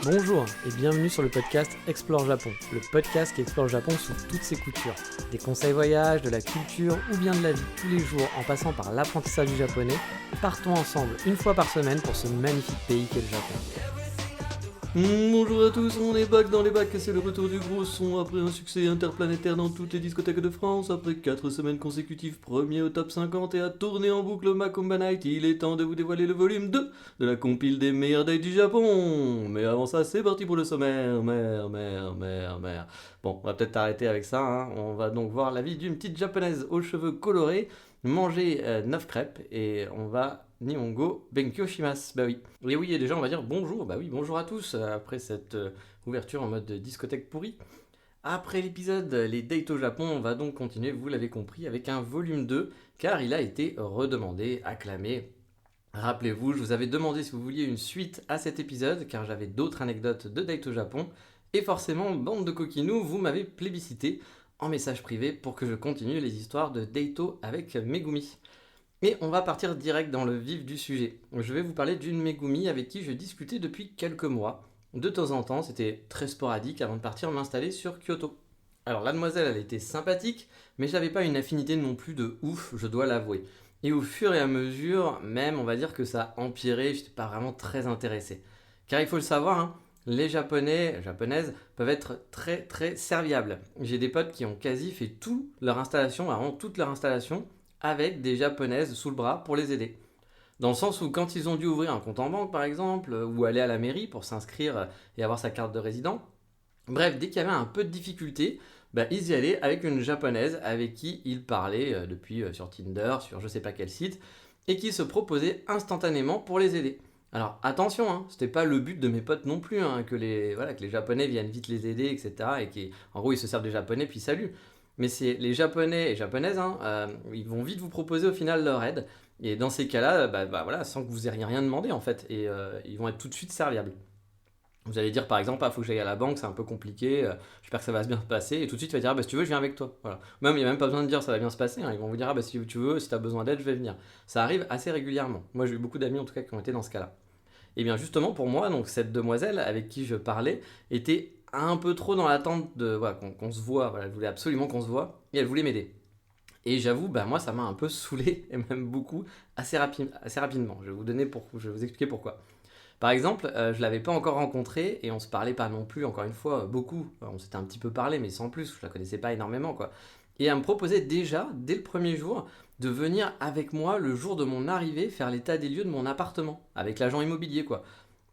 Bonjour et bienvenue sur le podcast Explore Japon, le podcast qui explore le Japon sous toutes ses coutures. Des conseils voyage, de la culture ou bien de la vie tous les jours en passant par l'apprentissage du japonais, partons ensemble une fois par semaine pour ce magnifique pays qu'est le Japon. Bonjour à tous, on est back dans les bacs, c'est le retour du gros son après un succès interplanétaire dans toutes les discothèques de France, après 4 semaines consécutives premier au top 50 et à tourner en boucle au Macumba Night, il est temps de vous dévoiler le volume 2 de la compile des meilleurs dates du Japon. Mais avant ça, c'est parti pour le sommaire, mère. Bon, on va peut-être arrêter avec ça, hein. On va donc voir la vie d'une petite japonaise aux cheveux colorés, manger 9 crêpes et on va Nihongo Benkyo Shimasu. Bah oui. Et oui, et déjà on va dire bonjour, bah oui, bonjour à tous, après cette ouverture en mode discothèque pourrie. Après l'épisode Les Dates au Japon, on va donc continuer, vous l'avez compris, avec un volume 2, car il a été redemandé, acclamé. Rappelez-vous, je vous avais demandé si vous vouliez une suite à cet épisode, car j'avais d'autres anecdotes de Dates au Japon, et forcément, bande de coquinous, vous m'avez plébiscité en message privé pour que je continue les histoires de Daito avec Megumi. Et on va partir direct dans le vif du sujet. Je vais vous parler d'une Megumi avec qui je discutais depuis quelques mois. De temps en temps, c'était très sporadique avant de partir m'installer sur Kyoto. Alors la demoiselle, elle était sympathique, mais j'avais pas une affinité non plus de ouf, je dois l'avouer. Et au fur et à mesure, même, on va dire que ça a empiré, j'étais pas vraiment très intéressé. Car il faut le savoir, hein, les japonais, japonaises, peuvent être très très serviables. J'ai des potes qui ont quasi fait toute leur installation, vraiment toute leur installation, avec des japonaises sous le bras pour les aider. Dans le sens où quand ils ont dû ouvrir un compte en banque par exemple, ou aller à la mairie pour s'inscrire et avoir sa carte de résident, bref, dès qu'il y avait un peu de difficulté, bah, ils y allaient avec une japonaise avec qui ils parlaient depuis sur Tinder, sur je sais pas quel site, et qui se proposait instantanément pour les aider. Alors attention, hein, c'était pas le but de mes potes non plus, hein, que les japonais viennent vite les aider, etc. Et en gros ils se servent des japonais puis salut. Mais c'est les japonais et japonaises, hein, ils vont vite vous proposer au final leur aide. Et dans ces cas-là, voilà, sans que vous ayez rien demandé en fait. Et ils vont être tout de suite serviables. Vous allez dire par exemple, ah, faut que j'aille à la banque, c'est un peu compliqué, j'espère que ça va bien se passer. Et tout de suite, il va dire, ah, bah, si tu veux, je viens avec toi. Voilà. Même, il n'y a même pas besoin de dire ça va bien se passer, hein. Ils vont vous dire, ah, bah, si tu veux, si tu as besoin d'aide, je vais venir. Ça arrive assez régulièrement. Moi, j'ai eu beaucoup d'amis en tout cas qui ont été dans ce cas-là. Et bien justement, pour moi, donc, cette demoiselle avec qui je parlais était un peu trop dans l'attente de voilà, qu'on se voit. Voilà, elle voulait absolument qu'on se voit et elle voulait m'aider. Et j'avoue, bah, moi, ça m'a un peu saoulé, et même beaucoup, assez rapidement. Je vais vous expliquer pourquoi. Par exemple, je l'avais pas encore rencontrée et on se parlait pas non plus, encore une fois, beaucoup. On s'était un petit peu parlé, mais sans plus, je la connaissais pas énormément, quoi. Et elle me proposait déjà, dès le premier jour, de venir avec moi le jour de mon arrivée faire l'état des lieux de mon appartement, avec l'agent immobilier, quoi.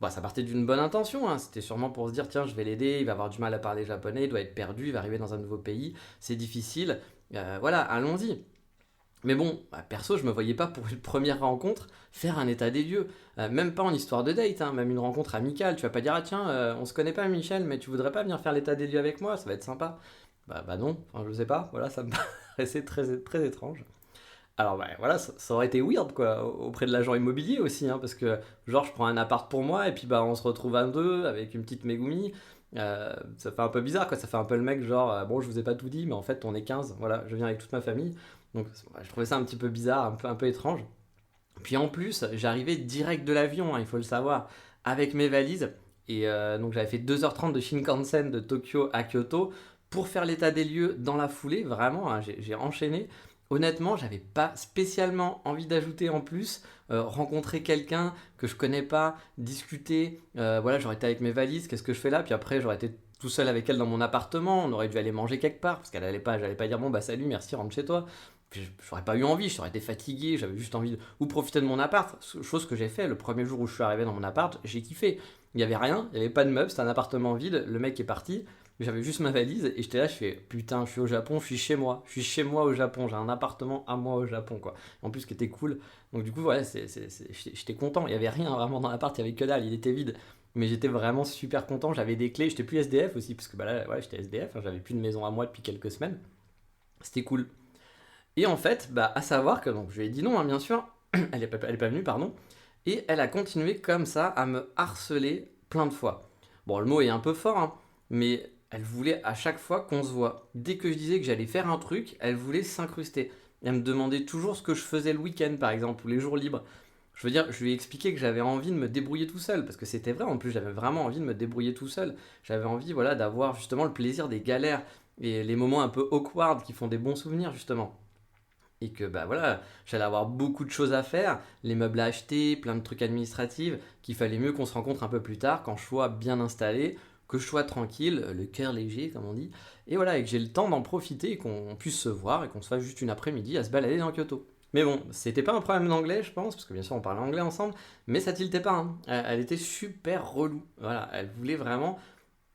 Bon, ça partait d'une bonne intention, hein. C'était sûrement pour se dire, tiens, je vais l'aider, il va avoir du mal à parler japonais, il doit être perdu, il va arriver dans un nouveau pays, c'est difficile. Voilà, allons-y. Mais bon, perso, je me voyais pas pour une première rencontre faire un état des lieux. Même pas en histoire de date, hein, même une rencontre amicale. Tu vas pas dire, ah tiens, on se connaît pas Michel, mais tu voudrais pas venir faire l'état des lieux avec moi, ça va être sympa. Bah non, enfin, je sais pas, voilà, ça me paraissait très, très étrange. Alors bah, voilà, ça aurait été weird quoi, auprès de l'agent immobilier aussi, hein, parce que genre je prends un appart pour moi et puis bah on se retrouve à deux avec une petite Megumi. Ça fait un peu bizarre quoi, ça fait un peu le mec genre bon je vous ai pas tout dit mais en fait on est 15, voilà, je viens avec toute ma famille. Donc je trouvais ça un petit peu bizarre, un peu étrange. Puis en plus, j'arrivais direct de l'avion, hein, il faut le savoir, avec mes valises. Et donc j'avais fait 2h30 de Shinkansen de Tokyo à Kyoto pour faire l'état des lieux dans la foulée, vraiment, hein, j'ai enchaîné. Honnêtement, j'avais pas spécialement envie d'ajouter en plus, rencontrer quelqu'un que je connais pas, discuter. Voilà, j'aurais été avec mes valises, qu'est-ce que je fais là? Puis après, j'aurais été tout seul avec elle dans mon appartement, on aurait dû aller manger quelque part, parce qu'elle allait pas, j'allais pas dire bon bah salut, merci, rentre chez toi. Puis j'aurais pas eu envie, j'aurais été fatigué, j'avais juste envie de ou profiter de mon appart, chose que j'ai fait le premier jour où je suis arrivé dans mon appart, j'ai kiffé. Il y avait rien, il y avait pas de meubles, c'était un appartement vide, le mec est parti, j'avais juste ma valise et j'étais là, je fais putain, je suis au Japon, je suis chez moi au Japon, j'ai un appartement à moi au Japon quoi. En plus, ce qui était cool. Donc du coup, voilà, j'étais content. Il y avait rien vraiment dans l'appart, il y avait que dalle, il était vide. Mais j'étais vraiment super content. J'avais des clés, j'étais plus SDF aussi parce que bah là, ouais, j'étais SDF, hein, j'avais plus de maison à moi depuis quelques semaines. C'était cool. Et en fait, bah, à savoir que donc je lui ai dit non, hein, bien sûr, elle est pas venue, pardon, et elle a continué comme ça à me harceler plein de fois. Bon, le mot est un peu fort, hein, mais elle voulait à chaque fois qu'on se voit. Dès que je disais que j'allais faire un truc, elle voulait s'incruster. Elle me demandait toujours ce que je faisais le week-end, par exemple, ou les jours libres. Je veux dire, je lui ai expliqué que j'avais envie de me débrouiller tout seul, parce que c'était vrai, en plus j'avais vraiment envie de me débrouiller tout seul. J'avais envie, voilà, d'avoir justement le plaisir des galères et les moments un peu awkward qui font des bons souvenirs, justement. Et que bah voilà, j'allais avoir beaucoup de choses à faire, les meubles à acheter, plein de trucs administratifs, qu'il fallait mieux qu'on se rencontre un peu plus tard, quand je sois bien installé, que je sois tranquille, le cœur léger comme on dit, et voilà, et que j'ai le temps d'en profiter, et qu'on puisse se voir, et qu'on se fasse juste une après-midi à se balader dans Kyoto. Mais bon, c'était pas un problème d'anglais, je pense, parce que bien sûr on parlait anglais ensemble, mais ça tiltait pas, hein. Elle était super relou, voilà, elle voulait vraiment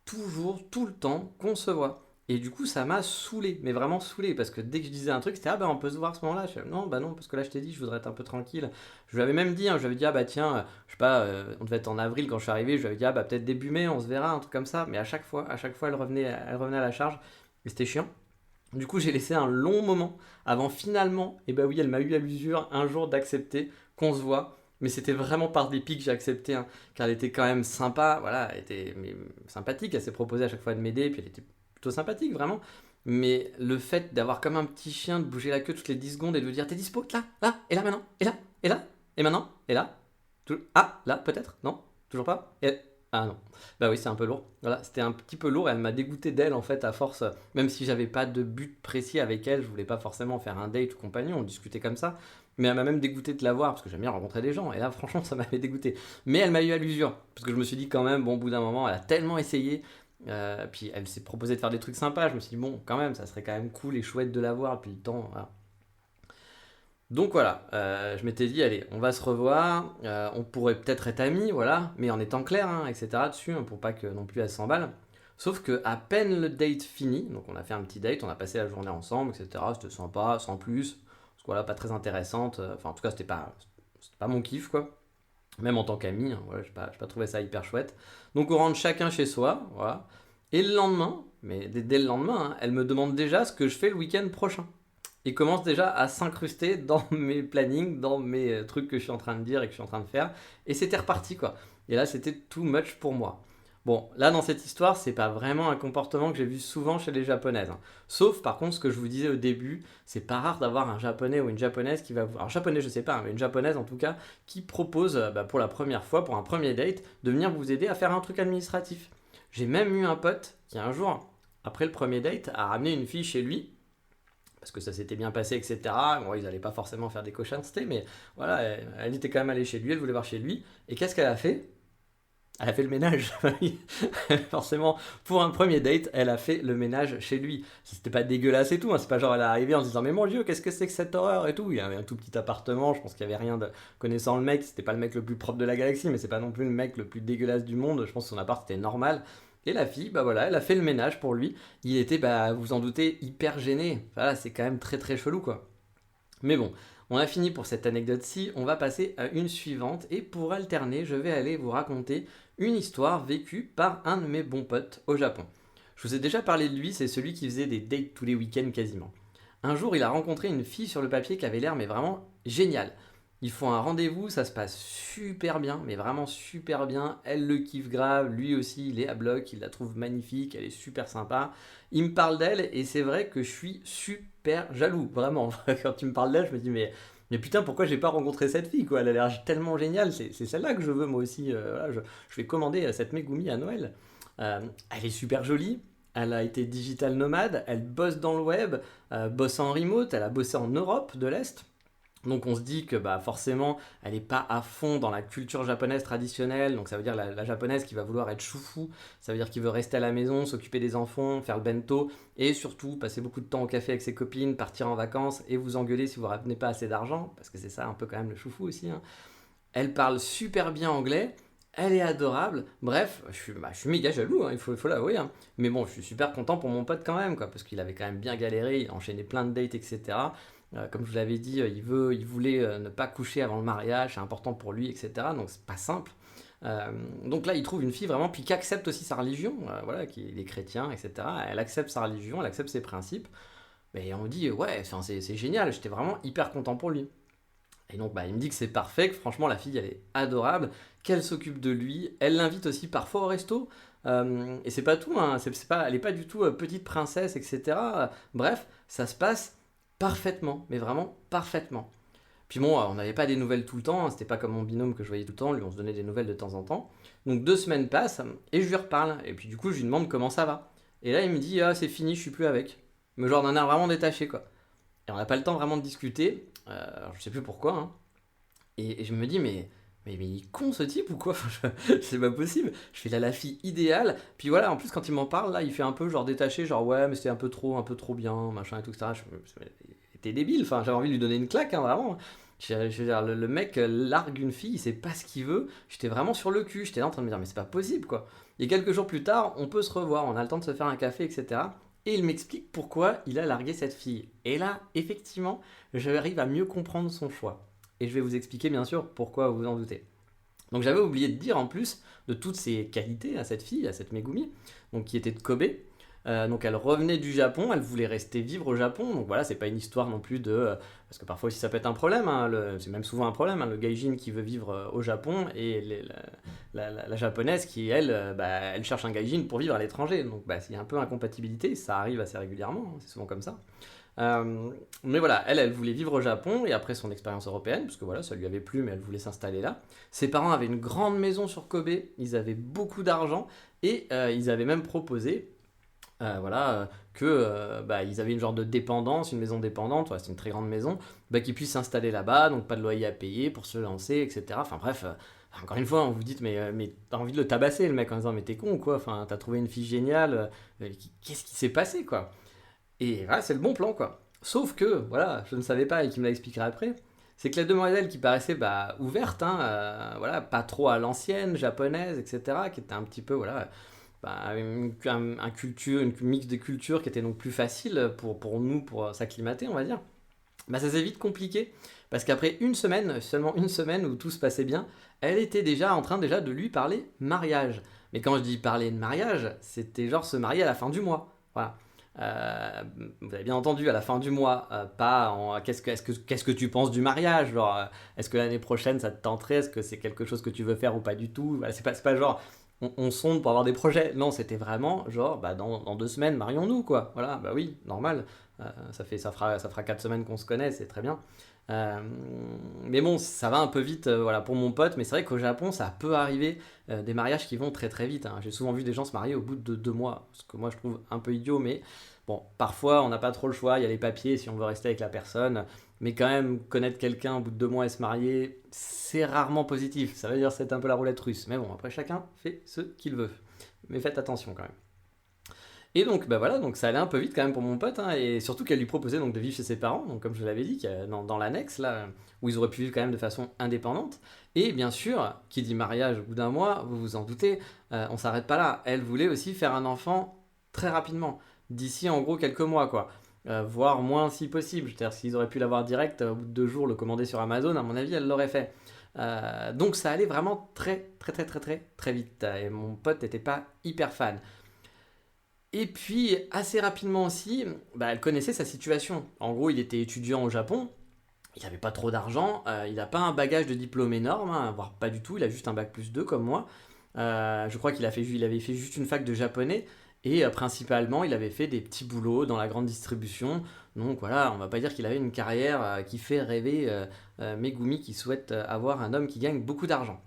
toujours, tout le temps, qu'on se voit. Et du coup, ça m'a saoulé, mais vraiment saoulé, parce que dès que je disais un truc, c'était ah ben on peut se voir à ce moment-là. Je fais, non, bah non, parce que là je t'ai dit, je voudrais être un peu tranquille. Je lui avais même dit, hein, je lui avais dit, ah bah tiens, je sais pas, on devait être en avril quand je suis arrivé, je lui avais dit, ah bah peut-être début mai, on se verra, un truc comme ça. Mais à chaque fois, elle revenait à la charge, et c'était chiant. Du coup, j'ai laissé un long moment avant finalement, et bah oui, elle m'a eu à l'usure un jour d'accepter qu'on se voit. Mais c'était vraiment par dépit que j'ai accepté, hein, car elle était quand même sympa, voilà, elle était sympathique, elle s'est proposée à chaque fois de m'aider, puis elle était plutôt sympathique, vraiment. Mais le fait d'avoir comme un petit chien, de bouger la queue toutes les 10 secondes et de lui dire t'es dispo là, là, et là maintenant, et là, et là, et maintenant, et là, ah, là, peut-être, non, toujours pas, ah non, bah oui, c'est un peu lourd. Voilà, c'était un petit peu lourd et elle m'a dégoûté d'elle en fait à force, même si j'avais pas de but précis avec elle, je voulais pas forcément faire un date ou compagnon, on discutait comme ça. Mais elle m'a même dégoûté de la voir parce que j'aime bien rencontrer des gens et là franchement ça m'avait dégoûté. Mais elle m'a eu à l'usure parce que je me suis dit quand même, bon, au bout d'un moment, elle a tellement essayé, puis elle s'est proposée de faire des trucs sympas, je me suis dit bon, quand même, ça serait quand même cool et chouette de la voir, puis le temps, voilà. Donc voilà, je m'étais dit, allez, on va se revoir, on pourrait peut-être être amis, voilà, mais en étant clair, hein, etc. dessus, hein, pour pas que non plus elle s'emballe. Sauf que à peine le date fini, donc on a fait un petit date, on a passé la journée ensemble, etc. C'était sympa, sans plus, parce que voilà, pas très intéressante, enfin en tout cas c'était pas mon kiff quoi, même en tant qu'ami, hein, voilà, j'ai pas trouvé ça hyper chouette. Donc on rentre chacun chez soi, voilà. Et le lendemain, mais dès le lendemain, hein, elle me demande déjà ce que je fais le week-end prochain et commence déjà à s'incruster dans mes plannings, dans mes trucs que je suis en train de dire et que je suis en train de faire. Et c'était reparti quoi. Et là, c'était too much pour moi. Bon, là, dans cette histoire, c'est pas vraiment un comportement que j'ai vu souvent chez les japonaises, hein. Sauf, par contre, ce que je vous disais au début, c'est pas rare d'avoir un japonais ou une japonaise qui va vous... Alors, japonais, je sais pas, hein, mais une japonaise en tout cas, qui propose bah, pour la première fois, pour un premier date, de venir vous aider à faire un truc administratif. J'ai même eu un pote qui, un jour, après le premier date, a ramené une fille chez lui parce que ça s'était bien passé, etc. Bon, ils n'allaient pas forcément faire des cochincetés, mais voilà, elle était quand même allée chez lui, elle voulait voir chez lui. Et qu'est-ce qu'elle a fait? Elle a fait le ménage. Forcément, pour un premier date, elle a fait le ménage chez lui. C'était pas dégueulasse et tout, hein. C'est pas genre elle est arrivée en se disant mais mon Dieu, qu'est-ce que c'est que cette horreur et tout. Il y avait un tout petit appartement, je pense qu'il y avait rien de... Connaissant le mec, c'était pas le mec le plus propre de la galaxie, mais c'est pas non plus le mec le plus dégueulasse du monde. Je pense que son appart était normal. Et la fille, bah voilà, elle a fait le ménage pour lui. Il était, bah, vous en doutez, hyper gêné. Voilà, c'est quand même très très chelou quoi. Mais bon, on a fini pour cette anecdote-ci, on va passer à une suivante. Et pour alterner, je vais aller vous raconter une histoire vécue par un de mes bons potes au Japon. Je vous ai déjà parlé de lui, c'est celui qui faisait des dates tous les week-ends quasiment. Un jour, il a rencontré une fille sur le papier qui avait l'air mais vraiment géniale. Ils font un rendez-vous, ça se passe super bien, mais vraiment super bien. Elle le kiffe grave, lui aussi, il est à bloc, il la trouve magnifique, elle est super sympa. Il me parle d'elle et c'est vrai que je suis super jaloux, vraiment. Quand tu me parles d'elle, je me dis mais putain, pourquoi j'ai pas rencontré cette fille quoi? Elle a l'air tellement géniale, c'est celle-là que je veux moi aussi. Voilà, je vais commander cette Megumi à Noël. Elle est super jolie. Elle a été digital nomade, elle bosse dans le web, bosse en remote, elle a bossé en Europe de l'Est. Donc on se dit que bah forcément elle n'est pas à fond dans la culture japonaise traditionnelle, donc ça veut dire la japonaise qui va vouloir être choufou, ça veut dire qu'il veut rester à la maison, s'occuper des enfants, faire le bento, et surtout passer beaucoup de temps au café avec ses copines, partir en vacances et vous engueuler si vous ne ramenez pas assez d'argent, parce que c'est ça un peu quand même le choufou aussi, hein. Elle parle super bien anglais, elle est adorable, bref, je suis méga jaloux, hein, il faut l'avouer, hein. Mais bon, je suis super content pour mon pote quand même, quoi, parce qu'il avait quand même bien galéré, il a enchaîné plein de dates, etc. Comme je vous l'avais dit, il voulait ne pas coucher avant le mariage, c'est important pour lui, etc. Donc c'est pas simple. Donc là, il trouve une fille vraiment, puis qui accepte aussi sa religion, voilà, qui est chrétien, etc. Elle accepte sa religion, elle accepte ses principes. Et on me dit, ouais, enfin, c'est génial, j'étais vraiment hyper content pour lui. Et donc bah, il me dit que c'est parfait, que franchement la fille elle est adorable, qu'elle s'occupe de lui, elle l'invite aussi parfois au resto. Et c'est pas tout, hein, c'est pas, elle est pas du tout petite princesse, etc. Bref, ça se passe parfaitement, mais vraiment parfaitement. Puis bon, on n'avait pas des nouvelles tout le temps, hein, c'était pas comme mon binôme que je voyais tout le temps, lui on se donnait des nouvelles de temps en temps. Donc 2 semaines passent et je lui reparle. Et puis du coup, je lui demande comment ça va. Et là, il me dit, ah, c'est fini, je suis plus avec. Mais genre d'un air vraiment détaché, quoi. Et on n'a pas le temps vraiment de discuter. Alors, je sais plus pourquoi, hein. Et je me dis, mais il est con ce type ou quoi? Enfin, c'est pas possible. Je fais là la fille idéale. Puis voilà, en plus, quand il m'en parle, là, il fait un peu genre détaché, genre ouais, mais c'était un peu trop bien, machin et tout, etc. T'es débile, enfin, j'avais envie de lui donner une claque, hein, vraiment. Je veux dire, le mec largue une fille, il sait pas ce qu'il veut. J'étais vraiment sur le cul, j'étais là en train de me dire, mais c'est pas possible, quoi. Et quelques jours plus tard, on peut se revoir, on a le temps de se faire un café, etc. Et il m'explique pourquoi il a largué cette fille. Et là, effectivement, j'arrive à mieux comprendre son choix. Et je vais vous expliquer, bien sûr, pourquoi vous vous en doutez. Donc j'avais oublié de dire en plus de toutes ses qualités à cette fille, à cette Megumi, donc qui était de Kobe. Donc elle revenait du Japon, elle voulait rester vivre au Japon. Donc voilà, c'est pas une histoire non plus de parce que parfois aussi ça peut être un problème, hein, c'est même souvent un problème, hein, le gaijin qui veut vivre au Japon et la japonaise qui elle, elle cherche un gaijin pour vivre à l'étranger. Donc il y a un peu incompatibilité, ça arrive assez régulièrement, hein, c'est souvent comme ça. Mais voilà, elle voulait vivre au Japon et après son expérience européenne, parce que voilà, ça lui avait plu, mais elle voulait s'installer là. Ses parents avaient une grande maison sur Kobe, ils avaient beaucoup d'argent et ils avaient même proposé que ils avaient une genre de dépendance, une maison dépendante, c'est une très grande maison, qu'ils puissent s'installer là-bas, donc pas de loyer à payer pour se lancer, etc. Enfin bref, encore une fois, on vous dit, mais t'as envie de le tabasser le mec en disant, mais t'es con ou quoi, enfin, t'as trouvé une fille géniale, qu'est-ce qui s'est passé quoi? Et voilà, c'est le bon plan quoi. Sauf que, voilà, je ne savais pas et qui me l'expliquera après, c'est que la demoiselle qui paraissait ouverte, hein, pas trop à l'ancienne, japonaise, etc., qui était un petit peu, une mix de cultures qui était donc plus facile pour nous, pour s'acclimater, on va dire, ça s'est vite compliqué. Parce qu'après une semaine, seulement une semaine où tout se passait bien, elle était déjà en train déjà de lui parler mariage. Mais quand je dis parler de mariage, c'était genre se marier à la fin du mois. Voilà. Vous avez bien entendu, à la fin du mois, pas en qu'est-ce que tu penses du mariage, genre est-ce que l'année prochaine ça te tenterait, est-ce que c'est quelque chose que tu veux faire ou pas du tout, voilà, c'est pas genre on sonde pour avoir des projets, non, c'était vraiment genre dans 2 semaines marions-nous quoi, voilà, oui, normal. Ça fera 4 semaines qu'on se connaît, c'est très bien. Euh, mais bon, ça va un peu vite pour mon pote, mais c'est vrai qu'au Japon, ça peut arriver des mariages qui vont très très vite, hein. J'ai souvent vu des gens se marier au bout de 2 mois, ce que moi je trouve un peu idiot, mais bon, parfois on n'a pas trop le choix, il y a les papiers si on veut rester avec la personne, mais quand même connaître quelqu'un au bout de 2 mois et se marier, c'est rarement positif, ça veut dire que c'est un peu la roulette russe, mais bon, après chacun fait ce qu'il veut, mais faites attention quand même. Et donc, donc ça allait un peu vite quand même pour mon pote, hein, et surtout qu'elle lui proposait donc de vivre chez ses parents, donc comme je l'avais dit, dans l'annexe, là, où ils auraient pu vivre quand même de façon indépendante. Et bien sûr, qui dit mariage au bout d'un mois, vous vous en doutez, on s'arrête pas là. Elle voulait aussi faire un enfant très rapidement, d'ici en gros quelques mois, quoi. Voire moins si possible. C'est-à-dire s'ils auraient pu l'avoir direct, au bout de 2 jours, le commander sur Amazon, à mon avis, elle l'aurait fait. Donc ça allait vraiment très très très très très très vite. Et mon pote n'était pas hyper fan. Et puis, assez rapidement aussi, elle connaissait sa situation. En gros, il était étudiant au Japon, il n'avait pas trop d'argent, il n'a pas un bagage de diplôme énorme, hein, voire pas du tout, il a juste un bac plus 2 comme moi. Je crois il avait fait juste une fac de japonais, et principalement, il avait fait des petits boulots dans la grande distribution. Donc voilà, on va pas dire qu'il avait une carrière qui fait rêver Megumi qui souhaite avoir un homme qui gagne beaucoup d'argent.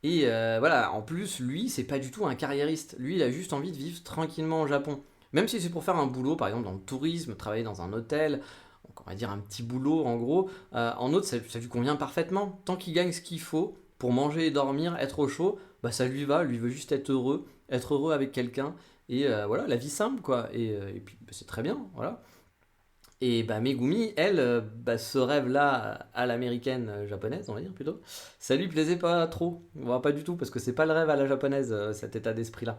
Et voilà, en plus, lui, c'est pas du tout un carriériste. Lui, il a juste envie de vivre tranquillement au Japon. Même si c'est pour faire un boulot, par exemple dans le tourisme, travailler dans un hôtel, donc on va dire un petit boulot en gros, en autre, ça lui convient parfaitement. Tant qu'il gagne ce qu'il faut pour manger et dormir, être au chaud, ça lui va, lui veut juste être heureux avec quelqu'un. Et voilà, la vie simple quoi. Et puis c'est très bien, voilà. Et Megumi, elle, ce rêve-là à l'américaine japonaise, on va dire plutôt, ça lui plaisait pas trop. Pas du tout, parce que c'est pas le rêve à la japonaise, cet état d'esprit-là.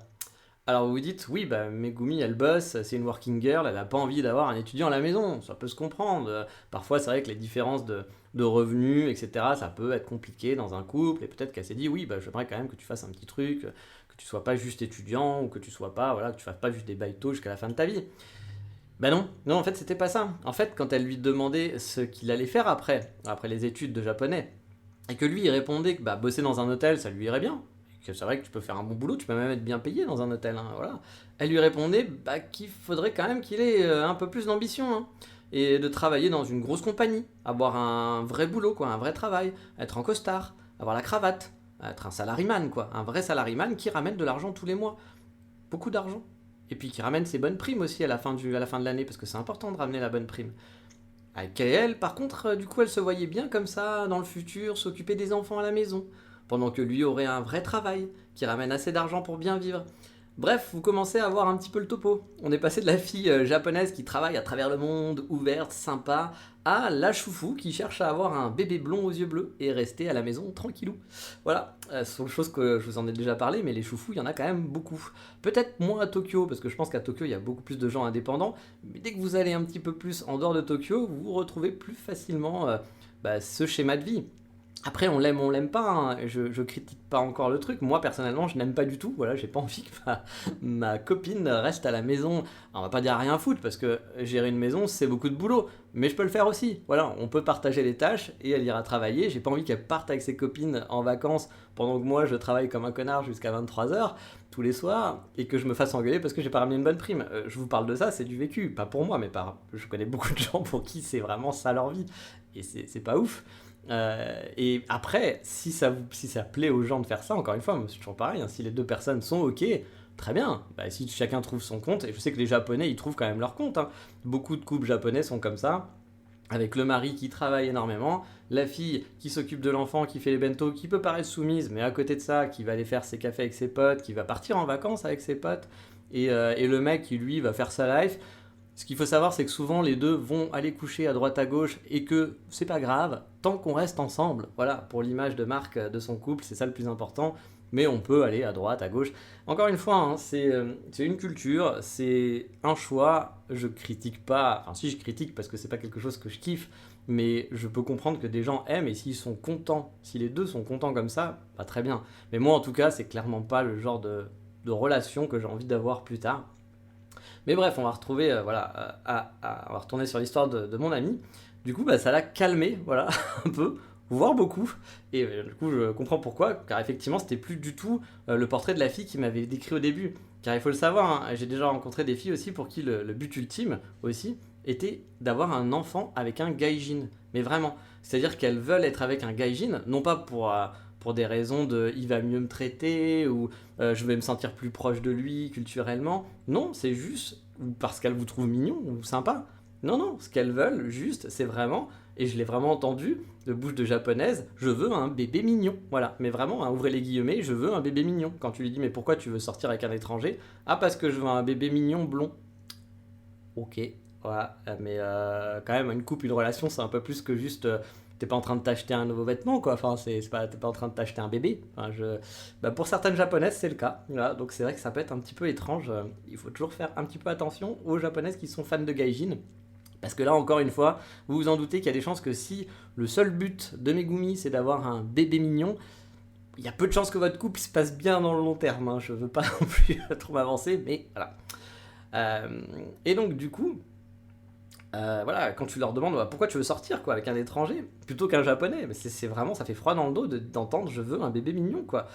Alors vous vous dites, oui, Megumi, elle bosse, c'est une working girl, elle a pas envie d'avoir un étudiant à la maison, ça peut se comprendre. Parfois, c'est vrai que les différences de revenus, etc., ça peut être compliqué dans un couple, et peut-être qu'elle s'est dit, oui, j'aimerais quand même que tu fasses un petit truc, que tu sois pas juste étudiant, ou que tu sois pas, voilà, que tu fasses pas juste des baïtos jusqu'à la fin de ta vie. Non, non, en fait, c'était pas ça. En fait, quand elle lui demandait ce qu'il allait faire après les études de japonais, et que lui, il répondait que bosser dans un hôtel, ça lui irait bien, et que c'est vrai que tu peux faire un bon boulot, tu peux même être bien payé dans un hôtel, hein, voilà. Elle lui répondait qu'il faudrait quand même qu'il ait un peu plus d'ambition, hein, et de travailler dans une grosse compagnie, avoir un vrai boulot, quoi, un vrai travail, être en costard, avoir la cravate, être un salariman, quoi, un vrai salariman qui ramène de l'argent tous les mois, beaucoup d'argent. Et puis qui ramène ses bonnes primes aussi à la fin de l'année, parce que c'est important de ramener la bonne prime. Avec elle, par contre, du coup, elle se voyait bien comme ça, dans le futur, s'occuper des enfants à la maison, pendant que lui aurait un vrai travail, qui ramène assez d'argent pour bien vivre. Bref, vous commencez à voir un petit peu le topo. On est passé de la fille japonaise qui travaille à travers le monde, ouverte, sympa, à la choufou qui cherche à avoir un bébé blond aux yeux bleus et rester à la maison tranquillou. Voilà, ce sont des choses que je vous en ai déjà parlé, mais les choufous, il y en a quand même beaucoup. Peut-être moins à Tokyo, parce que je pense qu'à Tokyo, il y a beaucoup plus de gens indépendants, mais dès que vous allez un petit peu plus en dehors de Tokyo, vous retrouvez plus facilement ce schéma de vie. Après, on l'aime pas, hein. Je critique pas encore le truc. Moi, personnellement, je n'aime pas du tout. Voilà, j'ai pas envie que ma copine reste à la maison. Alors, on va pas dire rien foutre, parce que gérer une maison, c'est beaucoup de boulot. Mais je peux le faire aussi. Voilà, on peut partager les tâches et elle ira travailler. J'ai pas envie qu'elle parte avec ses copines en vacances pendant que moi, je travaille comme un connard jusqu'à 23h tous les soirs et que je me fasse engueuler parce que j'ai pas ramené une bonne prime. Je vous parle de ça, c'est du vécu. Pas pour moi, mais je connais beaucoup de gens pour qui c'est vraiment ça leur vie. Et c'est pas ouf. Et après, si ça plaît aux gens de faire ça, encore une fois, c'est toujours pareil, hein, si les deux personnes sont ok, très bien. Bah, si chacun trouve son compte, et je sais que les Japonais, ils trouvent quand même leur compte, hein. Beaucoup de couples japonais sont comme ça, avec le mari qui travaille énormément, la fille qui s'occupe de l'enfant, qui fait les bento, qui peut paraître soumise, mais à côté de ça, qui va aller faire ses cafés avec ses potes, qui va partir en vacances avec ses potes, et le mec qui lui va faire sa life. Ce qu'il faut savoir, c'est que souvent les deux vont aller coucher à droite à gauche et que c'est pas grave tant qu'on reste ensemble. Voilà, pour l'image de marque de son couple, c'est ça le plus important. Mais on peut aller à droite, à gauche. Encore une fois, hein, c'est une culture, c'est un choix. Je critique pas, enfin si je critique parce que c'est pas quelque chose que je kiffe, mais je peux comprendre que des gens aiment et s'ils sont contents, si les deux sont contents comme ça, bah très bien. Mais moi en tout cas, c'est clairement pas le genre de relation que j'ai envie d'avoir plus tard. Mais bref, on va retrouver, on va retourner sur l'histoire de mon ami. Du coup, bah, ça l'a calmé, voilà, un peu, voire beaucoup. Et du coup, je comprends pourquoi, car effectivement, c'était plus du tout le portrait de la fille qui m'avait décrit au début. Car il faut le savoir, hein, j'ai déjà rencontré des filles aussi pour qui le but ultime aussi était d'avoir un enfant avec un gaijin. Mais vraiment, c'est-à-dire qu'elles veulent être avec un gaijin, non pas pour des raisons de il va mieux me traiter ou je vais me sentir plus proche de lui culturellement. Non, c'est juste parce qu'elles vous trouvent mignon ou sympa. Non, non, ce qu'elles veulent, juste, c'est vraiment, et je l'ai vraiment entendu de bouche de japonaise, je veux un bébé mignon. Voilà, mais vraiment, hein, ouvrez les guillemets, je veux un bébé mignon. Quand tu lui dis, mais pourquoi tu veux sortir avec un étranger? Ah, parce que je veux un bébé mignon blond. Ok, voilà, mais quand même, une couple, une relation, c'est un peu plus que juste. T'es pas en train de t'acheter un nouveau vêtement, quoi. Enfin, t'es pas en train de t'acheter un bébé. Enfin, pour certaines japonaises, c'est le cas. Voilà, donc c'est vrai que ça peut être un petit peu étrange. Il faut toujours faire un petit peu attention aux japonaises qui sont fans de gaijin. Parce que là, encore une fois, vous vous en doutez qu'il y a des chances que si le seul but de Megumi, c'est d'avoir un bébé mignon, il y a peu de chances que votre couple se passe bien dans le long terme. Hein. Je veux pas non plus trop m'avancer, mais voilà. Et donc, du coup, voilà, quand tu leur demandes pourquoi tu veux sortir quoi, avec un étranger plutôt qu'un japonais, mais c'est vraiment, ça fait froid dans le dos d'entendre je veux un bébé mignon quoi.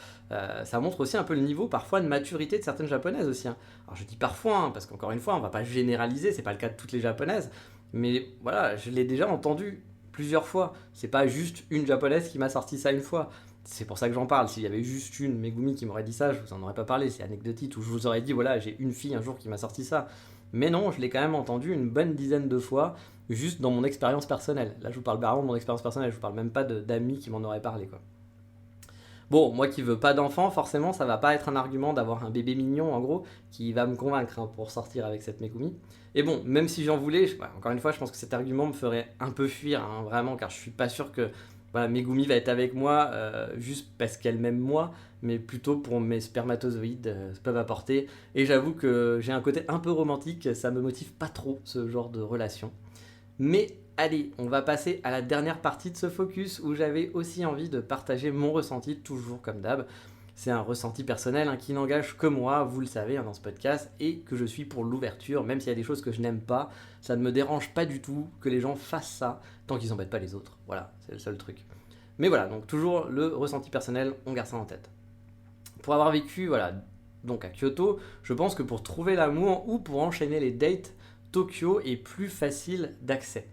Ça montre aussi un peu le niveau parfois de maturité de certaines japonaises aussi. Hein. Alors je dis parfois, hein, parce qu'encore une fois, on va pas généraliser, c'est pas le cas de toutes les japonaises, mais voilà, je l'ai déjà entendu plusieurs fois. C'est pas juste une japonaise qui m'a sorti ça une fois. C'est pour ça que j'en parle. S'il y avait juste une Megumi qui m'aurait dit ça, je vous en aurais pas parlé. C'est anecdotique. Ou je vous aurais dit, voilà, j'ai une fille un jour qui m'a sorti ça. Mais non, je l'ai quand même entendu une bonne dizaine de fois, juste dans mon expérience personnelle. Là, je vous parle vraiment de mon expérience personnelle. Je vous parle même pas d'amis qui m'en auraient parlé, quoi. Bon, moi qui veux pas d'enfant, forcément, ça va pas être un argument d'avoir un bébé mignon, en gros, qui va me convaincre hein, pour sortir avec cette Megumi. Et bon, même si j'en voulais, encore une fois, je pense que cet argument me ferait un peu fuir, hein, vraiment, car je suis pas sûr que voilà, Megumi va être avec moi juste parce qu'elle m'aime moi, mais plutôt pour mes spermatozoïdes peuvent apporter. Et j'avoue que j'ai un côté un peu romantique, ça me motive pas trop ce genre de relation. Mais allez, on va passer à la dernière partie de ce focus où j'avais aussi envie de partager mon ressenti, toujours comme d'hab. C'est un ressenti personnel hein, qui n'engage que moi, vous le savez hein, dans ce podcast, et que je suis pour l'ouverture, même s'il y a des choses que je n'aime pas, ça ne me dérange pas du tout que les gens fassent ça, tant qu'ils n'embêtent pas les autres. Voilà, c'est le seul truc. Mais voilà, donc toujours le ressenti personnel, on garde ça en tête. Pour avoir vécu, voilà, donc à Kyoto, je pense que pour trouver l'amour ou pour enchaîner les dates, Tokyo est plus facile d'accès.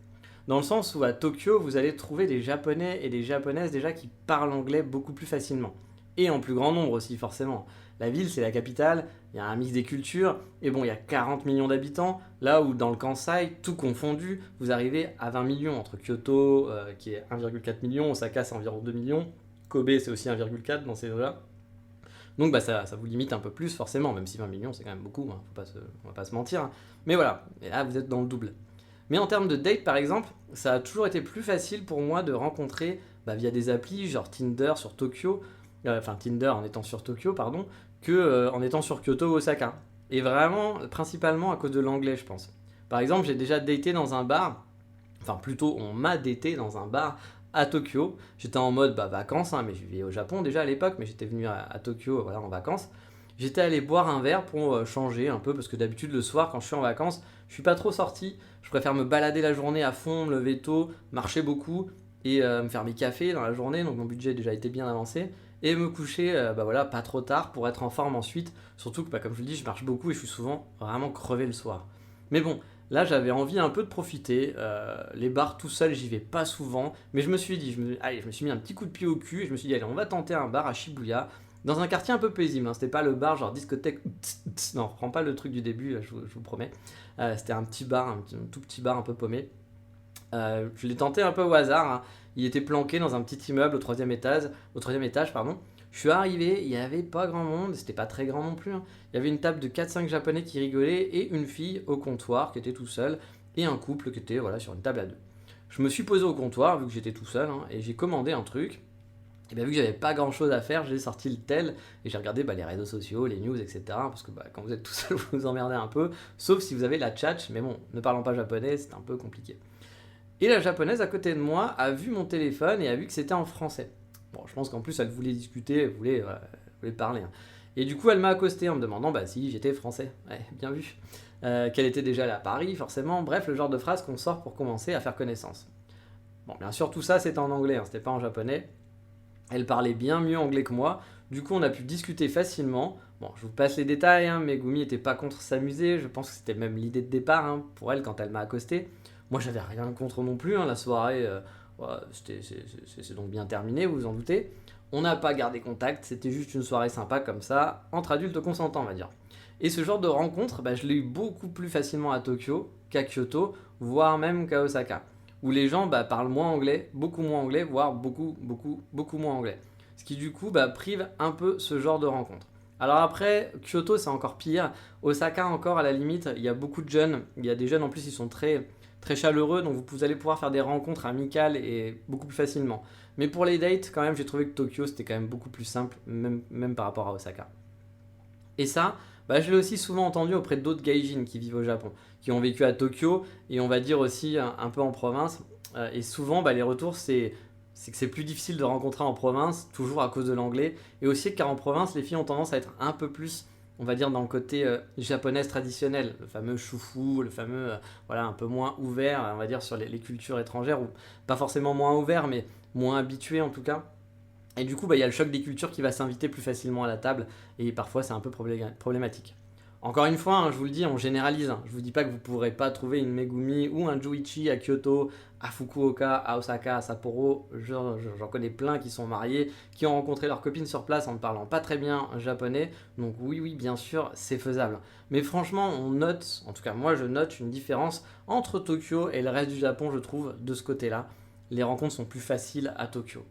Dans le sens où à Tokyo, vous allez trouver des Japonais et des Japonaises déjà qui parlent anglais beaucoup plus facilement. Et en plus grand nombre aussi, forcément. La ville, c'est la capitale, il y a un mix des cultures, et bon, il y a 40 millions d'habitants, là où dans le Kansai, tout confondu, vous arrivez à 20 millions, entre Kyoto, qui est 1,4 million, Osaka, c'est environ 2 millions, Kobe, c'est aussi 1,4 dans ces eaux-là. Donc ça vous limite un peu plus, forcément, même si 20 millions, c'est quand même beaucoup, hein, on va pas se mentir. Mais voilà, et là, vous êtes dans le double. Mais en termes de date, par exemple, ça a toujours été plus facile pour moi de rencontrer via des applis, genre Tinder sur Tokyo, Tinder en étant sur Tokyo, pardon, que en étant sur Kyoto ou Osaka. Et vraiment, principalement à cause de l'anglais, je pense. Par exemple, j'ai déjà daté dans un bar, enfin plutôt, on m'a daté dans un bar à Tokyo. J'étais en mode vacances, hein, mais je vivais au Japon déjà à l'époque, mais j'étais venu à Tokyo voilà, en vacances. J'étais allé boire un verre pour changer un peu, parce que d'habitude le soir, quand je suis en vacances, je suis pas trop sorti. Je préfère me balader la journée à fond, me lever tôt, marcher beaucoup et me faire mes cafés dans la journée. Donc mon budget a déjà été bien avancé. Et me coucher pas trop tard pour être en forme ensuite. Surtout que, comme je vous le dis, je marche beaucoup et je suis souvent vraiment crevé le soir. Mais bon, là j'avais envie un peu de profiter. Les bars tout seul, j'y vais pas souvent. Mais je me suis dit, je me suis mis un petit coup de pied au cul et je me suis dit, allez, on va tenter un bar à Shibuya. Dans un quartier un peu paisible, hein. C'était pas le bar genre discothèque, non, on reprend pas le truc du début, je vous promets. C'était un petit bar, un tout petit bar un peu paumé. Je l'ai tenté un peu au hasard, hein. Il était planqué dans un petit immeuble au troisième étage, pardon. Je suis arrivé, il n'y avait pas grand monde, c'était pas très grand non plus, hein. Il y avait une table de 4-5 japonais qui rigolaient et une fille au comptoir qui était tout seul et un couple qui était sur une table à deux. Je me suis posé au comptoir vu que j'étais tout seul, hein, et j'ai commandé un truc. Et bien vu que j'avais pas grand chose à faire, j'ai sorti le tel et j'ai regardé les réseaux sociaux, les news, etc. Parce que quand vous êtes tout seul, vous vous emmerdez un peu, sauf si vous avez la tchatch, mais bon, ne parlant pas japonais, c'est un peu compliqué. Et la japonaise à côté de moi a vu mon téléphone et a vu que c'était en français. Bon, je pense qu'en plus elle voulait discuter, elle voulait parler, hein. Et du coup, elle m'a accosté en me demandant si j'étais français. Ouais, bien vu. Qu'elle était déjà allée à Paris, forcément. Bref, le genre de phrase qu'on sort pour commencer à faire connaissance. Bon, bien sûr, tout ça c'était en anglais, hein, c'était pas en japonais. Elle parlait bien mieux anglais que moi, du coup on a pu discuter facilement. Bon, je vous passe les détails, hein. Megumi n'était pas contre s'amuser, je pense que c'était même l'idée de départ, hein, pour elle quand elle m'a accosté. Moi j'avais rien contre non plus, hein. La soirée, c'est donc bien terminé, vous vous en doutez. On n'a pas gardé contact, c'était juste une soirée sympa comme ça, entre adultes consentants on va dire. Et ce genre de rencontre, je l'ai eu beaucoup plus facilement à Tokyo qu'à Kyoto, voire même qu'à Osaka, où les gens parlent moins anglais, beaucoup moins anglais, voire beaucoup moins anglais. Ce qui du coup prive un peu ce genre de rencontre. Alors après, Kyoto c'est encore pire, Osaka encore à la limite, il y a beaucoup de jeunes, il y a des jeunes en plus ils sont très, très chaleureux, donc vous allez pouvoir faire des rencontres amicales et beaucoup plus facilement. Mais pour les dates, quand même, j'ai trouvé que Tokyo c'était quand même beaucoup plus simple, même par rapport à Osaka. Et ça, je l'ai aussi souvent entendu auprès d'autres gaijins qui vivent au Japon, qui ont vécu à Tokyo et on va dire aussi un peu en province. Et souvent, les retours, c'est que c'est plus difficile de rencontrer en province, toujours à cause de l'anglais. Et aussi car en province, les filles ont tendance à être un peu plus, on va dire, dans le côté japonaise traditionnel, le fameux shufu, le fameux, un peu moins ouvert, on va dire, sur les cultures étrangères, ou pas forcément moins ouvert, mais moins habitué en tout cas. Et du coup, il y a le choc des cultures qui va s'inviter plus facilement à la table, et parfois c'est un peu problématique. Encore une fois, hein, je vous le dis, on généralise, hein. Je vous dis pas que vous ne pourrez pas trouver une Megumi ou un Juichi à Kyoto, à Fukuoka, à Osaka, à Sapporo. J'en connais plein qui sont mariés, qui ont rencontré leur copine sur place en ne parlant pas très bien japonais. Donc oui, bien sûr, c'est faisable. Mais franchement, on note, en tout cas moi je note une différence entre Tokyo et le reste du Japon, je trouve, de ce côté-là. Les rencontres sont plus faciles à Tokyo.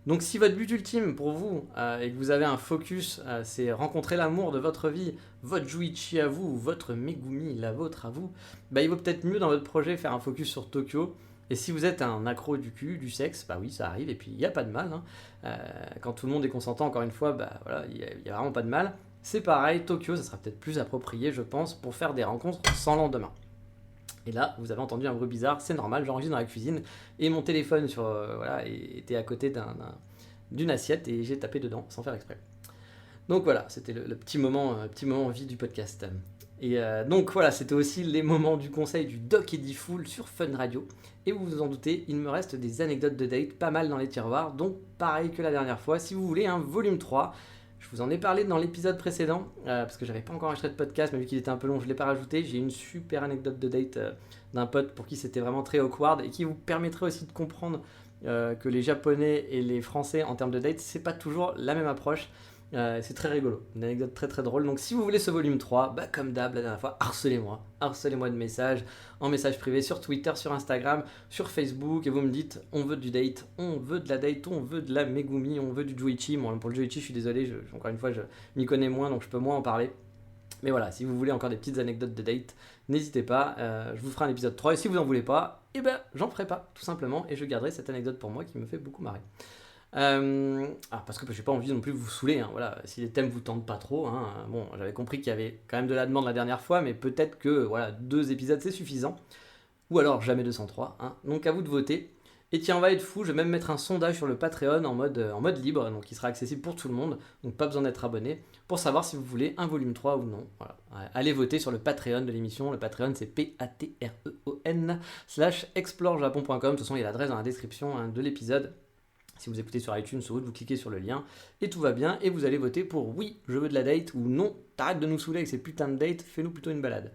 Donc si votre but ultime pour vous et que vous avez un focus, c'est rencontrer l'amour de votre vie, votre Juichi à vous, ou votre Megumi, la vôtre à vous, il vaut peut-être mieux dans votre projet faire un focus sur Tokyo. Et si vous êtes un accro du cul, du sexe, oui ça arrive et puis il n'y a pas de mal, hein. Quand tout le monde est consentant, encore une fois, il n'y a vraiment pas de mal. C'est pareil, Tokyo ça sera peut-être plus approprié je pense pour faire des rencontres sans lendemain. Et là, vous avez entendu un bruit bizarre, c'est normal, j'enregistre dans la cuisine et mon téléphone était à côté d'une assiette et j'ai tapé dedans sans faire exprès. Donc voilà, c'était le petit moment vie du podcast. Et donc voilà, c'était aussi les moments du conseil du Doc Eddy Full sur Fun Radio. Et vous vous en doutez, il me reste des anecdotes de date pas mal dans les tiroirs, donc pareil que la dernière fois, si vous voulez un volume 3, Je vous en ai parlé dans l'épisode précédent, parce que j'avais pas encore enregistré de podcast, mais vu qu'il était un peu long, je l'ai pas rajouté. J'ai une super anecdote de date d'un pote pour qui c'était vraiment très awkward et qui vous permettrait aussi de comprendre que les Japonais et les Français en termes de date, c'est pas toujours la même approche. C'est très rigolo, une anecdote très très drôle. Donc si vous voulez ce volume 3, comme d'hab la dernière fois, harcelez-moi de messages, en message privé, sur Twitter, sur Instagram, sur Facebook, et vous me dites on veut du date, on veut de la date, on veut de la Megumi, on veut du Juichi. Bon, pour le Juichi je suis désolé, encore une fois je m'y connais moins donc je peux moins en parler. Mais voilà, si vous voulez encore des petites anecdotes de date, n'hésitez pas, je vous ferai un épisode 3, et si vous en voulez pas, j'en ferai pas, tout simplement, et je garderai cette anecdote pour moi qui me fait beaucoup marrer. Parce que j'ai pas envie non plus de vous saouler, hein, voilà. Si les thèmes vous tentent pas trop, hein, bon, j'avais compris qu'il y avait quand même de la demande la dernière fois, mais peut-être que 2 épisodes c'est suffisant, ou alors jamais 203, hein. Donc à vous de voter. Et tiens, on va être fou, je vais même mettre un sondage sur le Patreon en mode libre, donc il sera accessible pour tout le monde, donc pas besoin d'être abonné, pour savoir si vous voulez un volume 3 ou non. Voilà. Allez voter sur le Patreon de l'émission, le Patreon c'est patreon.com/explorejapon.com, de toute façon il y a l'adresse dans la description de l'épisode. Si vous écoutez sur iTunes ou autre, vous cliquez sur le lien et tout va bien et vous allez voter pour oui, je veux de la date ou non, t'arrêtes de nous saouler avec ces putains de dates, fais-nous plutôt une balade.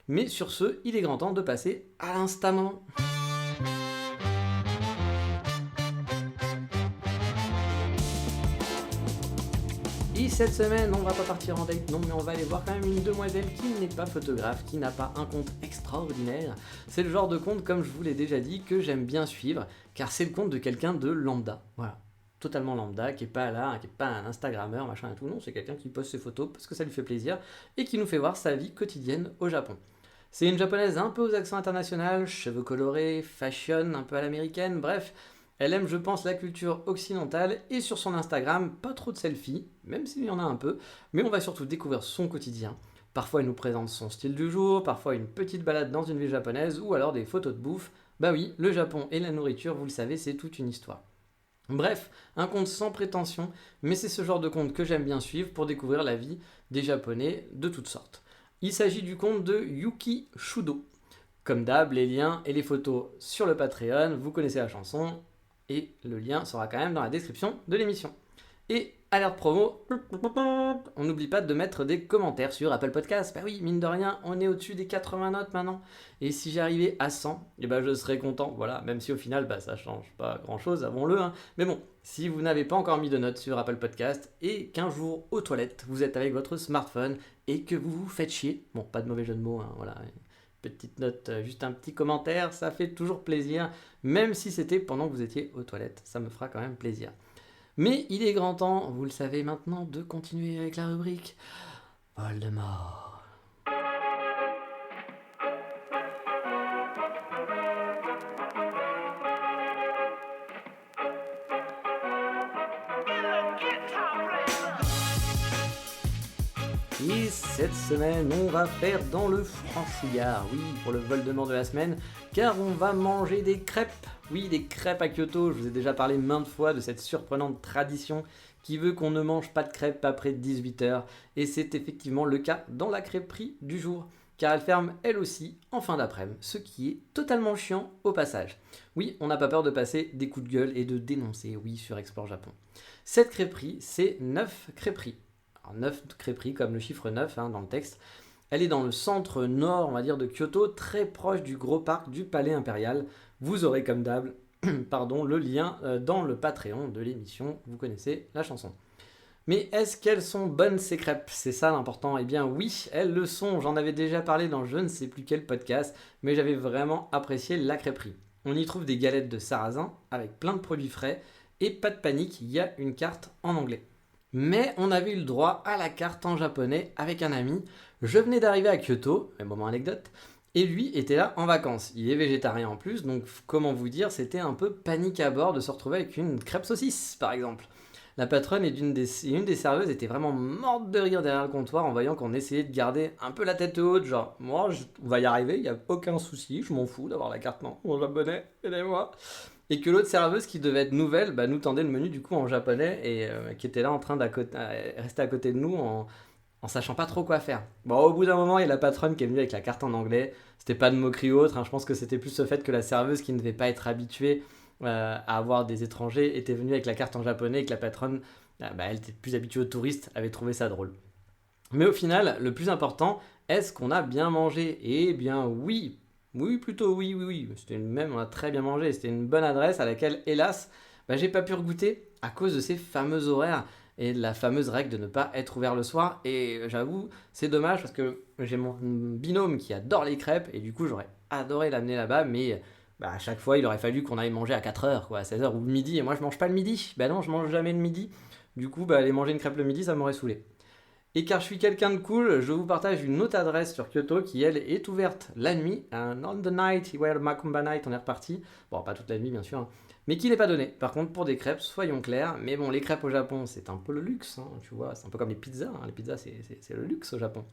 Mais sur ce, il est grand temps de passer à l'instant moment. Et cette semaine, on va pas partir en date, non, mais on va aller voir quand même une demoiselle qui n'est pas photographe, qui n'a pas un compte extraordinaire. C'est le genre de compte, comme je vous l'ai déjà dit, que j'aime bien suivre, car c'est le compte de quelqu'un de lambda. Voilà. Totalement lambda, qui est pas là, qui est pas un Instagrammeur, machin et tout, non, c'est quelqu'un qui poste ses photos parce que ça lui fait plaisir et qui nous fait voir sa vie quotidienne au Japon. C'est une japonaise un peu aux accents internationaux, cheveux colorés, fashion un peu à l'américaine, bref. Elle aime, je pense, la culture occidentale et sur son Instagram, pas trop de selfies, même s'il y en a un peu, mais on va surtout découvrir son quotidien. Parfois, elle nous présente son style du jour, parfois une petite balade dans une ville japonaise ou alors des photos de bouffe. Bah oui, le Japon et la nourriture, vous le savez, c'est toute une histoire. Bref, un compte sans prétention, mais c'est ce genre de compte que j'aime bien suivre pour découvrir la vie des Japonais de toutes sortes. Il s'agit du compte de Yuki Shudo. Comme d'hab, les liens et les photos sur le Patreon, vous connaissez la chanson, et le lien sera quand même dans la description de l'émission. Et alerte promo, on n'oublie pas de mettre des commentaires sur Apple Podcast. Bah oui, mine de rien, on est au-dessus des 80 notes maintenant. Et si j'arrivais à 100, je serais content. Voilà, même si au final, ça change pas grand-chose, avouons-le. Hein. Mais bon, si vous n'avez pas encore mis de notes sur Apple Podcast et qu'un jour, aux toilettes, vous êtes avec votre smartphone et que vous vous faites chier, bon, pas de mauvais jeu de mots, hein, voilà, petite note, juste un petit commentaire, ça fait toujours plaisir, même si c'était pendant que vous étiez aux toilettes, ça me fera quand même plaisir. Mais il est grand temps, vous le savez maintenant, de continuer avec la rubrique Voldemort. Et cette semaine, on va faire dans le franchouillard, oui, pour le Voldemort de la semaine, car on va manger des crêpes. Oui, des crêpes à Kyoto, je vous ai déjà parlé maintes fois de cette surprenante tradition qui veut qu'on ne mange pas de crêpes après 18h, et c'est effectivement le cas dans la crêperie du jour, car elle ferme elle aussi en fin d'après-midi, ce qui est totalement chiant au passage. Oui, on n'a pas peur de passer des coups de gueule et de dénoncer, oui, sur Explore Japon. Cette crêperie, c'est 9 crêperies. Alors 9 crêperies comme le chiffre 9 dans le texte. Elle est dans le centre nord, on va dire, de Kyoto, très proche du gros parc du Palais Impérial. Vous aurez comme d'hab le lien dans le Patreon de l'émission, vous connaissez la chanson. Mais est-ce qu'elles sont bonnes ces crêpes ? C'est ça l'important. Eh bien oui, elles le sont. J'en avais déjà parlé dans je ne sais plus quel podcast, mais j'avais vraiment apprécié la crêperie. On y trouve des galettes de sarrasin avec plein de produits frais et pas de panique, il y a une carte en anglais. Mais on avait eu le droit à la carte en japonais avec un ami. Je venais d'arriver à Kyoto, un moment anecdote, et lui était là en vacances. Il est végétarien en plus, donc comment vous dire, c'était un peu panique à bord de se retrouver avec une crêpe saucisse par exemple. La patronne et une des serveuses était vraiment morte de rire derrière le comptoir en voyant qu'on essayait de garder un peu la tête haute, genre moi on va y arriver, il n'y a aucun souci, je m'en fous d'avoir la carte en japonais, aidez-moi. Et que l'autre serveuse qui devait être nouvelle nous tendait le menu du coup en japonais et qui était là en train de rester à côté de nous en sachant pas trop quoi faire. Bon, au bout d'un moment, il y a la patronne qui est venue avec la carte en anglais. C'était pas de moquerie ou autre, je pense que c'était plus le fait que la serveuse qui ne devait pas être habituée à avoir des étrangers était venue avec la carte en japonais et que la patronne Elle était plus habituée aux touristes, avait trouvé ça drôle. Mais au final, le plus important, est-ce qu'on a bien mangé? Eh bien oui, plutôt oui. On a très bien mangé. C'était une bonne adresse à laquelle, hélas, j'ai pas pu regoûter à cause de ces fameux horaires et de la fameuse règle de ne pas être ouvert le soir. Et j'avoue, c'est dommage parce que j'ai mon binôme qui adore les crêpes et du coup, j'aurais adoré l'amener là-bas, mais à chaque fois, il aurait fallu qu'on aille manger à 4h, quoi, à 16h ou le midi. Et moi, je mange pas le midi. Non, je mange jamais le midi. Du coup, aller manger une crêpe le midi, ça m'aurait saoulé. Et car je suis quelqu'un de cool, je vous partage une autre adresse sur Kyoto qui, elle, est ouverte la nuit. On the night, where Macumba night, on est reparti. Bon, pas toute la nuit, bien sûr, hein, mais qui n'est pas donné. Par contre, pour des crêpes, soyons clairs. Mais bon, les crêpes au Japon, c'est un peu le luxe, hein, tu vois. C'est un peu comme les pizzas. Hein. Les pizzas, c'est le luxe au Japon.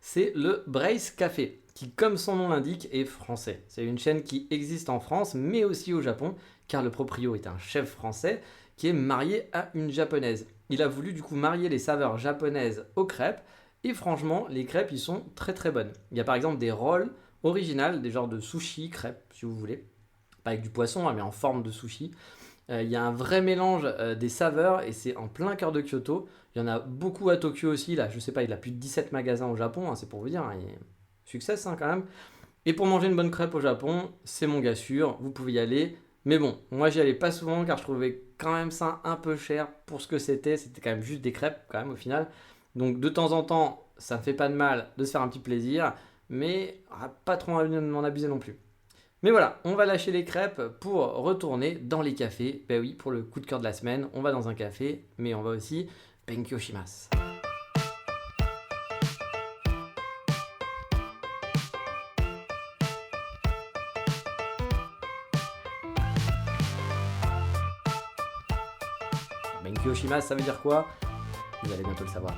C'est le Brace Café, qui, comme son nom l'indique, est français. C'est une chaîne qui existe en France, mais aussi au Japon, car le proprio est un chef français qui est marié à une japonaise. Il a voulu du coup marier les saveurs japonaises aux crêpes, et franchement, les crêpes, ils sont très très bonnes. Il y a par exemple des rolls originales, des genres de sushi crêpes, si vous voulez. Pas avec du poisson, mais en forme de sushi. Il y a un vrai mélange des saveurs, et c'est en plein cœur de Kyoto. Il y en a beaucoup à Tokyo aussi, là, je sais pas, il a plus de 17 magasins au Japon, hein, c'est pour vous dire, hein, succès hein, quand même. Et pour manger une bonne crêpe au Japon, c'est mon gars sûr, vous pouvez y aller. Mais bon, moi j'y allais pas souvent car je trouvais quand même ça un peu cher pour ce que c'était. C'était quand même juste des crêpes quand même au final. Donc de temps en temps, ça ne fait pas de mal de se faire un petit plaisir, mais pas trop m'en abuser non plus. Mais voilà, on va lâcher les crêpes pour retourner dans les cafés. Ben oui, pour le coup de cœur de la semaine, on va dans un café, mais on va aussi Benkyo Shimasu. Benkyo Shimasu, ça veut dire quoi? Vous allez bientôt le savoir.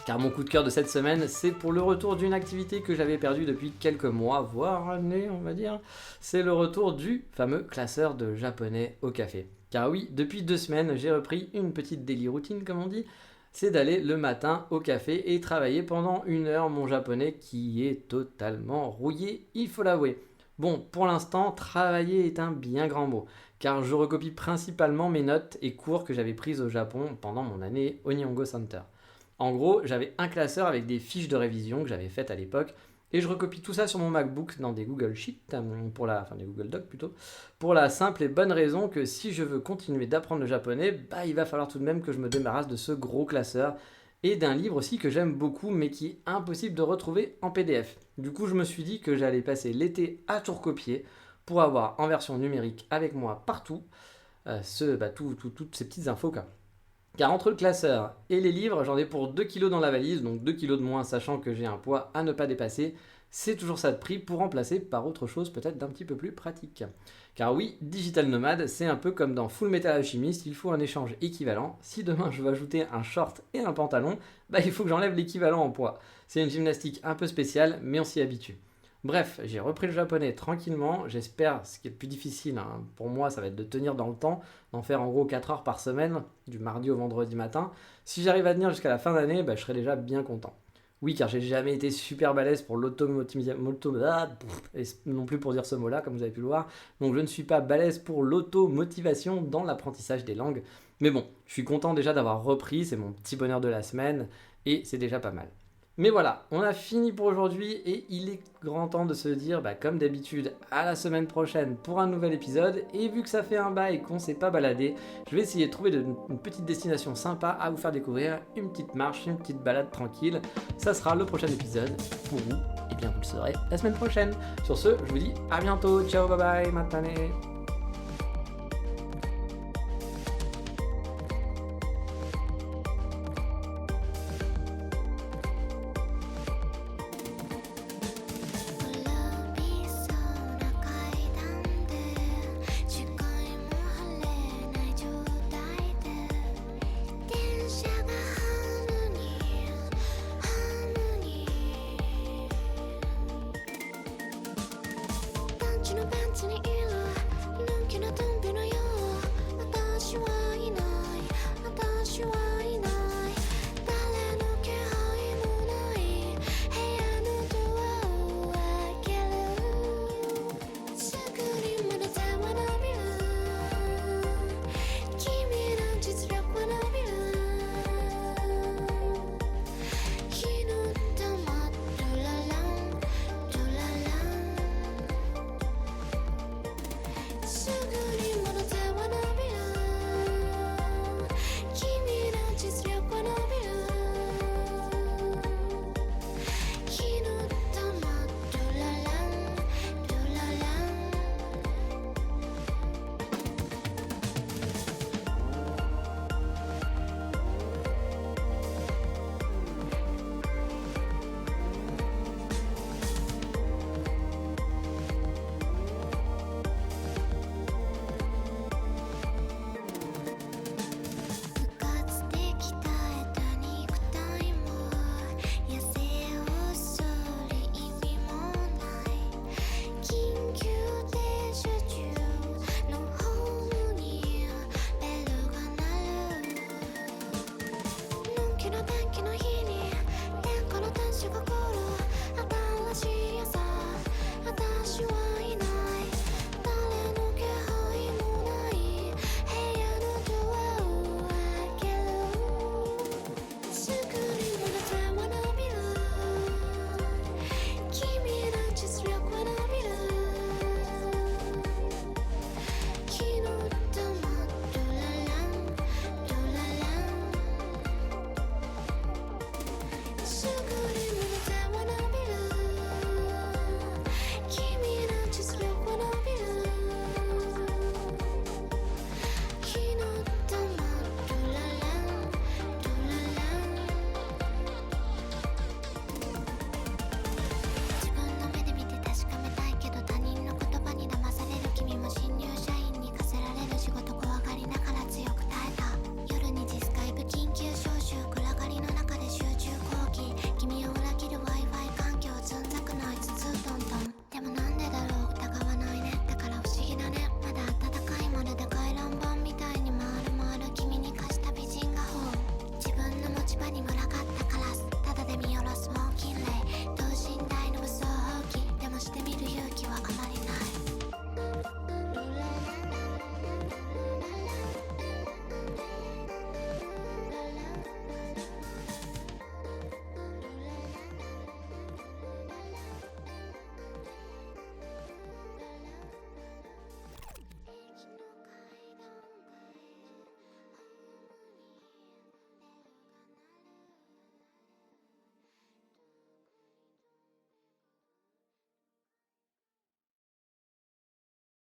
Car mon coup de cœur de cette semaine, c'est pour le retour d'une activité que j'avais perdue depuis quelques mois, voire années, on va dire. C'est le retour du fameux classeur de japonais au café. Car oui, depuis 2 semaines, j'ai repris une petite daily routine, comme on dit. C'est d'aller le matin au café et travailler pendant 1 heure mon japonais qui est totalement rouillé, il faut l'avouer. Bon, pour l'instant, travailler est un bien grand mot, car je recopie principalement mes notes et cours que j'avais prises au Japon pendant mon année au Nihongo Center. En gros, j'avais un classeur avec des fiches de révision que j'avais faites à l'époque, et je recopie tout ça sur mon MacBook dans des Google Sheets, des Google Docs plutôt, pour la simple et bonne raison que si je veux continuer d'apprendre le japonais, il va falloir tout de même que je me débarrasse de ce gros classeur, et d'un livre aussi que j'aime beaucoup mais qui est impossible de retrouver en PDF. Du coup, je me suis dit que j'allais passer l'été à tout recopier pour avoir en version numérique avec moi partout toutes ces petites infos. Car entre le classeur et les livres, j'en ai pour 2 kg dans la valise, donc 2 kg de moins sachant que j'ai un poids à ne pas dépasser. C'est toujours ça de prix pour remplacer par autre chose peut-être d'un petit peu plus pratique. Car oui, Digital Nomad, c'est un peu comme dans Full Metal Alchemist, il faut un échange équivalent. Si demain je veux ajouter un short et un pantalon, il faut que j'enlève l'équivalent en poids. C'est une gymnastique un peu spéciale, mais on s'y habitue. Bref, j'ai repris le japonais tranquillement, j'espère, ce qui est le plus difficile pour moi, ça va être de tenir dans le temps, d'en faire en gros 4 heures par semaine, du mardi au vendredi matin. Si j'arrive à tenir jusqu'à la fin d'année, je serai déjà bien content. Oui, car j'ai jamais été super balèze pour et non plus pour dire ce mot-là, comme vous avez pu le voir. Donc je ne suis pas balèze pour l'auto-motivation dans l'apprentissage des langues. Mais bon, je suis content déjà d'avoir repris, c'est mon petit bonheur de la semaine, et c'est déjà pas mal. Mais voilà, on a fini pour aujourd'hui et il est grand temps de se dire, comme d'habitude, à la semaine prochaine pour un nouvel épisode. Et vu que ça fait un bail et qu'on s'est pas baladé, je vais essayer de trouver une petite destination sympa à vous faire découvrir, une petite marche, une petite balade tranquille. Ça sera le prochain épisode pour vous. Et bien vous le saurez la semaine prochaine. Sur ce, je vous dis à bientôt. Ciao, bye bye, matane. すぐに